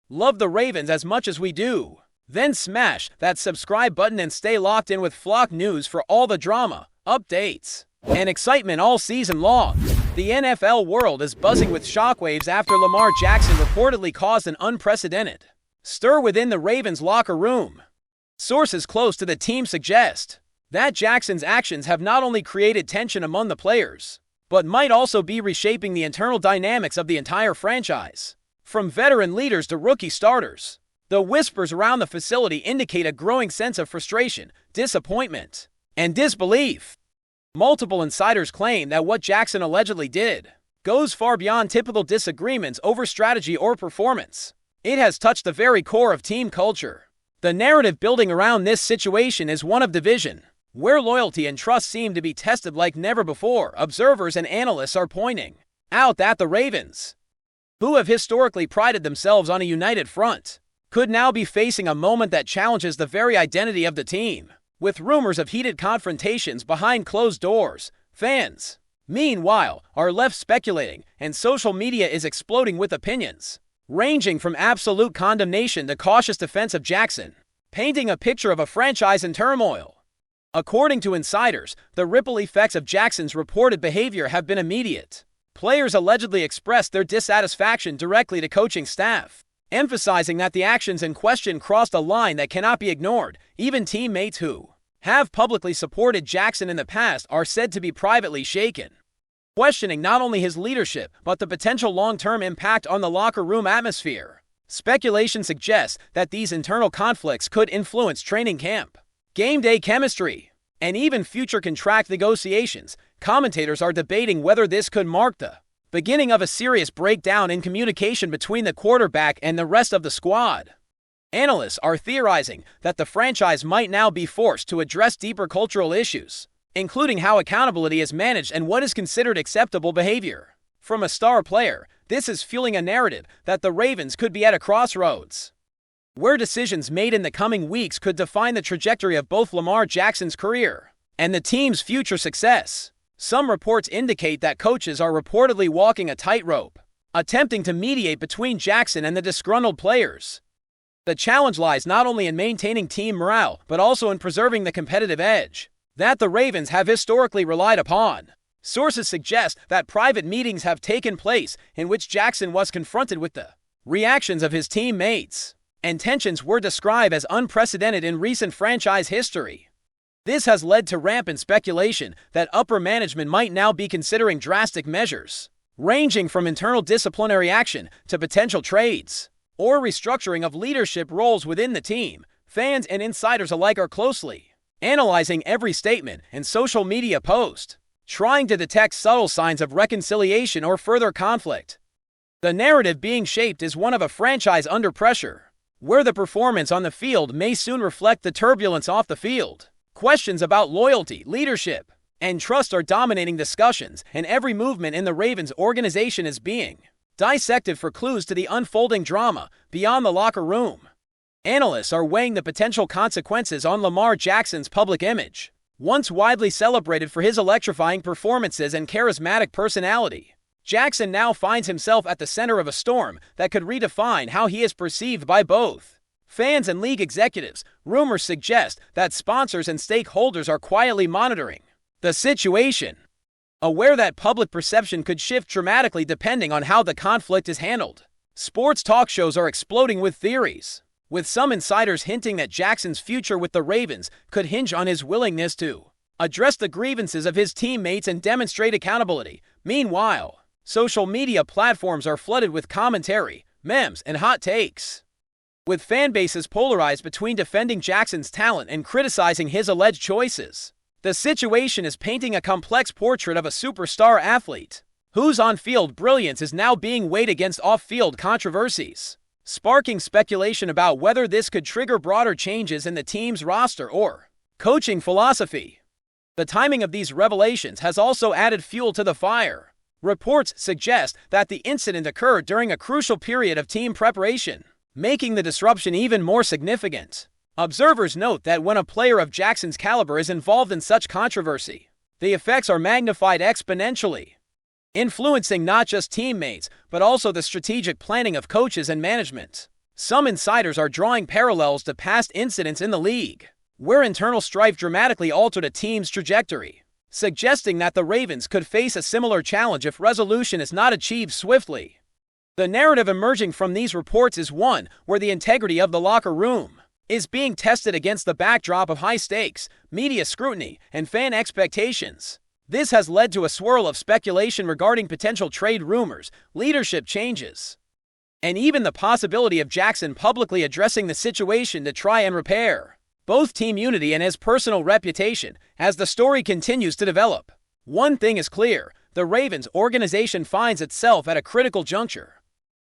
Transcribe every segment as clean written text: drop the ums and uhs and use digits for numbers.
Love the Ravens as much as we do? Then smash that subscribe button and stay locked in with Flock News for all the drama, updates, and excitement all season long. The NFL world is buzzing with shockwaves after Lamar Jackson reportedly caused an unprecedented stir within the Ravens locker room. Sources close to the team suggest that Jackson's actions have not only created tension among the players, but might also be reshaping the internal dynamics of the entire franchise. From veteran leaders to rookie starters, the whispers around the facility indicate a growing sense of frustration, disappointment, and disbelief. Multiple insiders claim that what Jackson allegedly did goes far beyond typical disagreements over strategy or performance. It has touched the very core of team culture. The narrative building around this situation is one of division, where loyalty and trust seem to be tested like never before. Observers and analysts are pointing out that the Ravens, who have historically prided themselves on a united front, could now be facing a moment that challenges the very identity of the team. With rumors of heated confrontations behind closed doors, fans, meanwhile, are left speculating, and social media is exploding with opinions ranging from absolute condemnation to cautious defense of Jackson, painting a picture of a franchise in turmoil. According to insiders, the ripple effects of Jackson's reported behavior have been immediate. Players allegedly expressed their dissatisfaction directly to coaching staff, emphasizing that the actions in question crossed a line that cannot be ignored. Even teammates who have publicly supported Jackson in the past are said to be privately shaken, questioning not only his leadership but the potential long-term impact on the locker room atmosphere. Speculation suggests that these internal conflicts could influence training camp, game day chemistry, and even future contract negotiations. Commentators are debating whether this could mark the beginning of a serious breakdown in communication between the quarterback and the rest of the squad. Analysts are theorizing that the franchise might now be forced to address deeper cultural issues, including how accountability is managed and what is considered acceptable behavior. From a star player, this is fueling a narrative that the Ravens could be at a crossroads, where decisions made in the coming weeks could define the trajectory of both Lamar Jackson's career and the team's future success. Some reports indicate that coaches are reportedly walking a tightrope, attempting to mediate between Jackson and the disgruntled players. The challenge lies not only in maintaining team morale, but also in preserving the competitive edge that the Ravens have historically relied upon. Sources suggest that private meetings have taken place in which Jackson was confronted with the reactions of his teammates, and tensions were described as unprecedented in recent franchise history. This has led to rampant speculation that upper management might now be considering drastic measures, ranging from internal disciplinary action to potential trades or restructuring of leadership roles within the team. Fans and insiders alike are closely analyzing every statement and social media post, trying to detect subtle signs of reconciliation or further conflict. The narrative being shaped is one of a franchise under pressure, where the performance on the field may soon reflect the turbulence off the field. Questions about loyalty, leadership, and trust are dominating discussions, and every movement in the Ravens organization is being dissected for clues to the unfolding drama beyond the locker room. Analysts are weighing the potential consequences on Lamar Jackson's public image. Once widely celebrated for his electrifying performances and charismatic personality, Jackson now finds himself at the center of a storm that could redefine how he is perceived by both fans and league executives. Rumors suggest that sponsors and stakeholders are quietly monitoring the situation, aware that public perception could shift dramatically depending on how the conflict is handled. Sports talk shows are exploding with theories, with some insiders hinting that Jackson's future with the Ravens could hinge on his willingness to address the grievances of his teammates and demonstrate accountability. Meanwhile, social media platforms are flooded with commentary, memes, and hot takes, with fan bases polarized between defending Jackson's talent and criticizing his alleged choices. The situation is painting a complex portrait of a superstar athlete whose on-field brilliance is now being weighed against off-field controversies, sparking speculation about whether this could trigger broader changes in the team's roster or coaching philosophy. The timing of these revelations has also added fuel to the fire. Reports suggest that the incident occurred during a crucial period of team preparation, making the disruption even more significant. Observers note that when a player of Jackson's caliber is involved in such controversy, the effects are magnified exponentially, influencing not just teammates, but also the strategic planning of coaches and management. Some insiders are drawing parallels to past incidents in the league, where internal strife dramatically altered a team's trajectory, suggesting that the Ravens could face a similar challenge if resolution is not achieved swiftly. The narrative emerging from these reports is one where the integrity of the locker room is being tested against the backdrop of high stakes, media scrutiny, and fan expectations. This has led to a swirl of speculation regarding potential trade rumors, leadership changes, and even the possibility of Jackson publicly addressing the situation to try and repair both team unity and his personal reputation as the story continues to develop. One thing is clear: the Ravens organization finds itself at a critical juncture.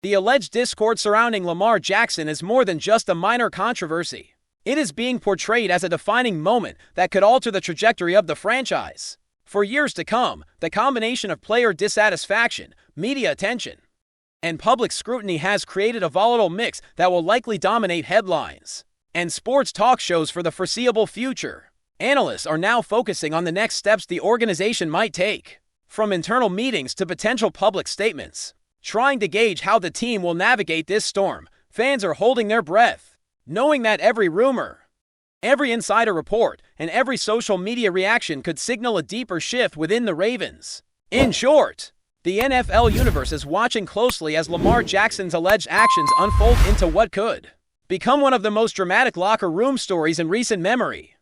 The alleged discord surrounding Lamar Jackson is more than just a minor controversy. It is being portrayed as a defining moment that could alter the trajectory of the franchise. For years to come, the combination of player dissatisfaction, media attention, and public scrutiny has created a volatile mix that will likely dominate headlines and sports talk shows for the foreseeable future. Analysts are now focusing on the next steps the organization might take, from internal meetings to potential public statements. Trying to gauge how the team will navigate this storm, fans are holding their breath, knowing that every rumor, every insider report, and every social media reaction could signal a deeper shift within the Ravens. In short, the NFL universe is watching closely as Lamar Jackson's alleged actions unfold into what could become one of the most dramatic locker room stories in recent memory,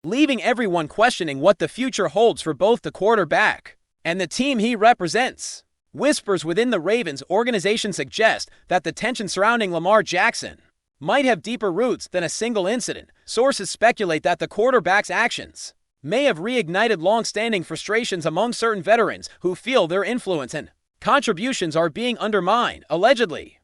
leaving everyone questioning what the future holds for both the quarterback and the team he represents. Whispers within the Ravens organization suggest that the tension surrounding Lamar Jackson might have deeper roots than a single incident. Sources speculate that the quarterback's actions may have reignited long-standing frustrations among certain veterans who feel their influence and contributions are being undermined. Allegedly,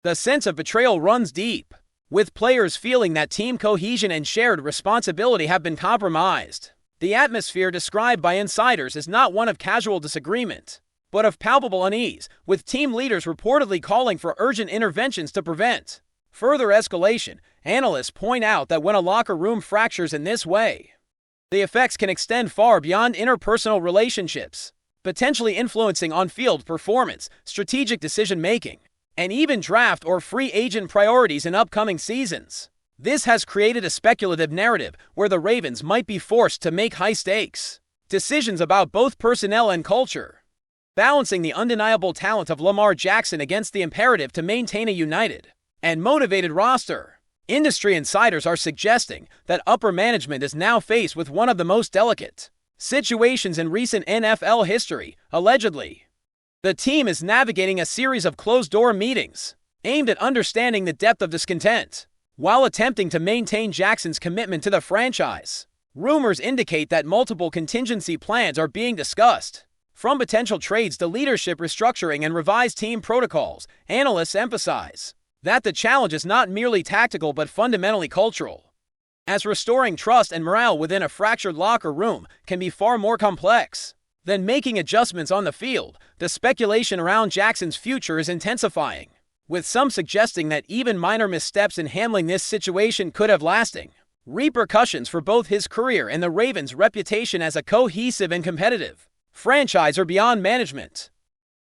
the sense of betrayal runs deep, with players feeling that team cohesion and shared responsibility have been compromised. The atmosphere described by insiders is not one of casual disagreement, but of palpable unease, with team leaders reportedly calling for urgent interventions to prevent further escalation. Analysts point out that when a locker room fractures in this way, the effects can extend far beyond interpersonal relationships, potentially influencing on-field performance, strategic decision-making, and even draft or free agent priorities in upcoming seasons. This has created a speculative narrative where the Ravens might be forced to make high-stakes decisions about both personnel and culture, balancing the undeniable talent of Lamar Jackson against the imperative to maintain a united and motivated roster. Industry insiders are suggesting that upper management is now faced with one of the most delicate situations in recent NFL history. Allegedly, the team is navigating a series of closed-door meetings aimed at understanding the depth of discontent, while attempting to maintain Jackson's commitment to the franchise. Rumors indicate that multiple contingency plans are being discussed, from potential trades to leadership restructuring and revised team protocols. Analysts emphasize that the challenge is not merely tactical but fundamentally cultural, as restoring trust and morale within a fractured locker room can be far more complex than making adjustments on the field. The speculation around Jackson's future is intensifying, with some suggesting that even minor missteps in handling this situation could have lasting repercussions for both his career and the Ravens' reputation as a cohesive and competitive franchise or beyond management.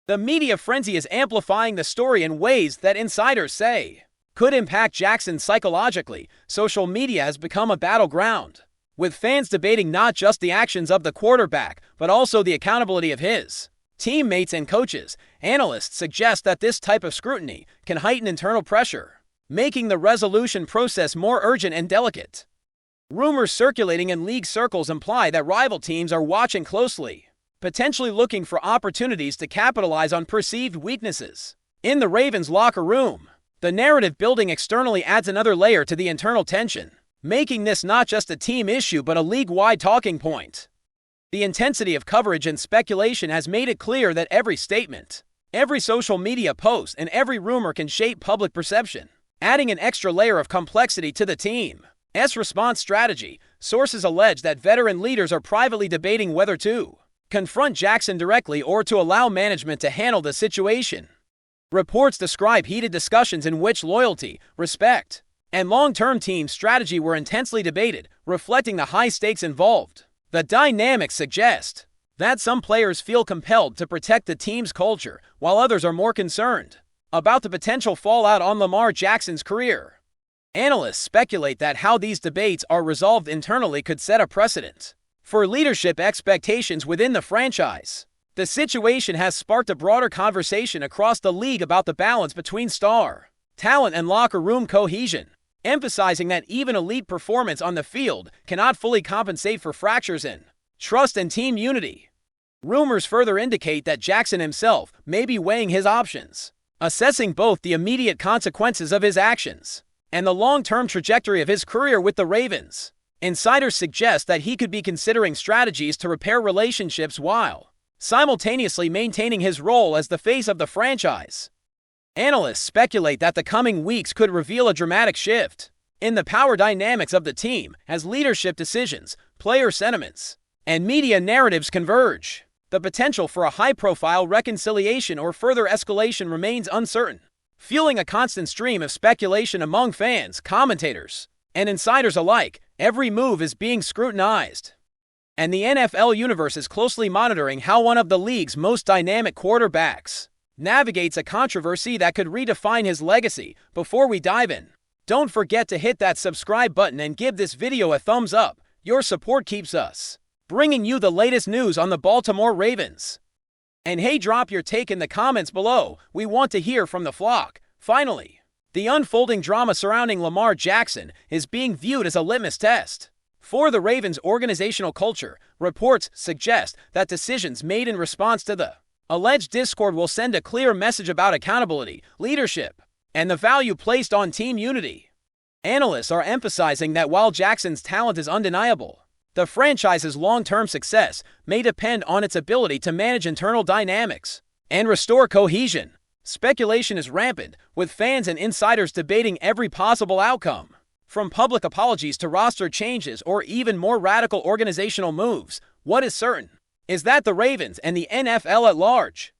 The media frenzy is amplifying the story in ways that insiders say could impact Jackson psychologically. Social media has become a battleground, with fans debating not just the actions of the quarterback, but also the accountability of his teammates and coaches. Analysts suggest that this type of scrutiny can heighten internal pressure, making the resolution process more urgent and delicate. Rumors circulating in league circles imply that rival teams are watching closely, potentially looking for opportunities to capitalize on perceived weaknesses in the Ravens' locker room. The narrative building externally adds another layer to the internal tension, making this not just a team issue but a league-wide talking point. The intensity of coverage and speculation has made it clear that every statement, every social media post, and every rumor can shape public perception, adding an extra layer of complexity to the team's response strategy. Sources allege that veteran leaders are privately debating whether to confront Jackson directly or to allow management to handle the situation. Reports describe heated discussions in which loyalty, respect, and long-term team strategy were intensely debated, reflecting the high stakes involved. The dynamics suggest that some players feel compelled to protect the team's culture, while others are more concerned about the potential fallout on Lamar Jackson's career. Analysts speculate that how these debates are resolved internally could set a precedent for leadership expectations within the franchise. The situation has sparked a broader conversation across the league about the balance between star talent and locker room cohesion, emphasizing that even elite performance on the field cannot fully compensate for fractures in trust and team unity. Rumors further indicate that Jackson himself may be weighing his options, assessing both the immediate consequences of his actions and the long-term trajectory of his career with the Ravens. Insiders suggest that he could be considering strategies to repair relationships while simultaneously maintaining his role as the face of the franchise. Analysts speculate that the coming weeks could reveal a dramatic shift in the power dynamics of the team as leadership decisions, player sentiments, and media narratives converge. The potential for a high-profile reconciliation or further escalation remains uncertain, fueling a constant stream of speculation among fans, commentators, and insiders alike. Every move is being scrutinized, and the NFL universe is closely monitoring how one of the league's most dynamic quarterbacks navigates a controversy that could redefine his legacy. Before we dive in, don't forget to hit that subscribe button and give this video a thumbs up. Your support keeps us bringing you the latest news on the Baltimore Ravens. And hey, drop your take in the comments below. We want to hear from the flock. Finally, the unfolding drama surrounding Lamar Jackson is being viewed as a litmus test for the Ravens' organizational culture. Reports suggest that decisions made in response to the alleged discord will send a clear message about accountability, leadership, and the value placed on team unity. Analysts are emphasizing that while Jackson's talent is undeniable, the franchise's long-term success may depend on its ability to manage internal dynamics and restore cohesion. Speculation is rampant, with fans and insiders debating every possible outcome, from public apologies to roster changes or even more radical organizational moves. What is certain is that the Ravens and the NFL at large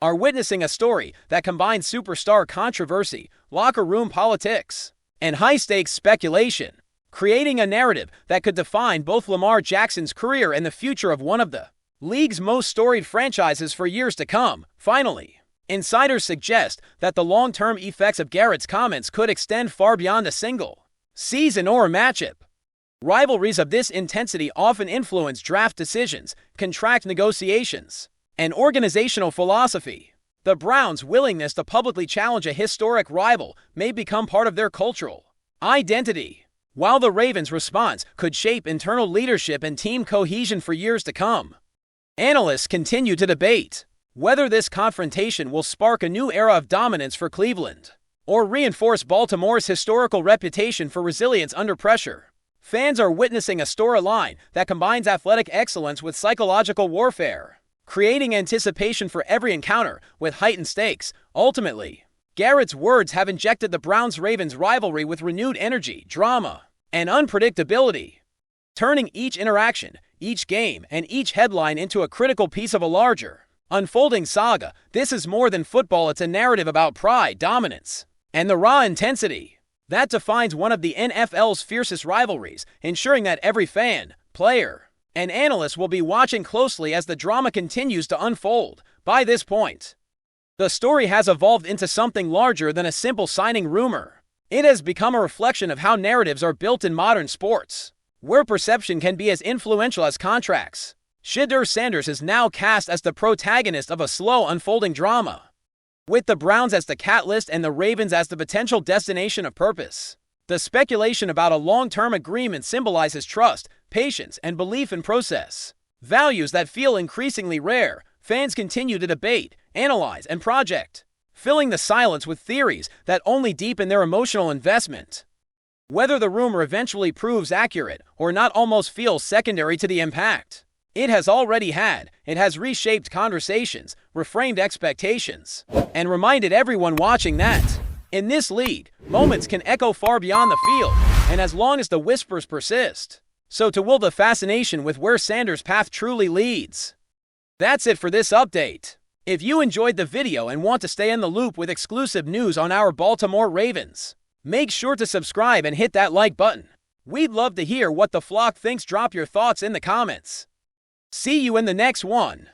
are witnessing a story that combines superstar controversy, locker room politics, and high-stakes speculation, creating a narrative that could define both Lamar Jackson's career and the future of one of the league's most storied franchises for years to come. Finally, insiders suggest that the long-term effects of Garrett's comments could extend far beyond a single season or matchup. Rivalries of this intensity often influence draft decisions, contract negotiations, and organizational philosophy. The Browns' willingness to publicly challenge a historic rival may become part of their cultural identity, while the Ravens' response could shape internal leadership and team cohesion for years to come. Analysts continue to debate whether this confrontation will spark a new era of dominance for Cleveland or reinforce Baltimore's historical reputation for resilience under pressure. Fans are witnessing a storyline that combines athletic excellence with psychological warfare, creating anticipation for every encounter with heightened stakes. Ultimately, Garrett's words have injected the Browns-Ravens rivalry with renewed energy, drama, and unpredictability, turning each interaction, each game, and each headline into a critical piece of a larger, unfolding saga. This is more than football, it's a narrative about pride, dominance, and the raw intensity that defines one of the NFL's fiercest rivalries, ensuring that every fan, player, and analyst will be watching closely as the drama continues to unfold. By this point, the story has evolved into something larger than a simple signing rumor. It has become a reflection of how narratives are built in modern sports, where perception can be as influential as contracts. Shedeur Sanders is now cast as the protagonist of a slow unfolding drama, with the Browns as the catalyst and the Ravens as the potential destination of purpose. The speculation about a long-term agreement symbolizes trust, patience, and belief in process, values that feel increasingly rare. Fans continue to debate, analyze, and project, filling the silence with theories that only deepen their emotional investment. Whether the rumor eventually proves accurate or not almost feels secondary to the impact it has already had. It has reshaped conversations, reframed expectations, and reminded everyone watching that in this league, moments can echo far beyond the field, and as long as the whispers persist, so too will the fascination with where Sanders' path truly leads. That's it for this update. If you enjoyed the video and want to stay in the loop with exclusive news on our Baltimore Ravens, make sure to subscribe and hit that like button. We'd love to hear what the flock thinks. Drop your thoughts in the comments. See you in the next one.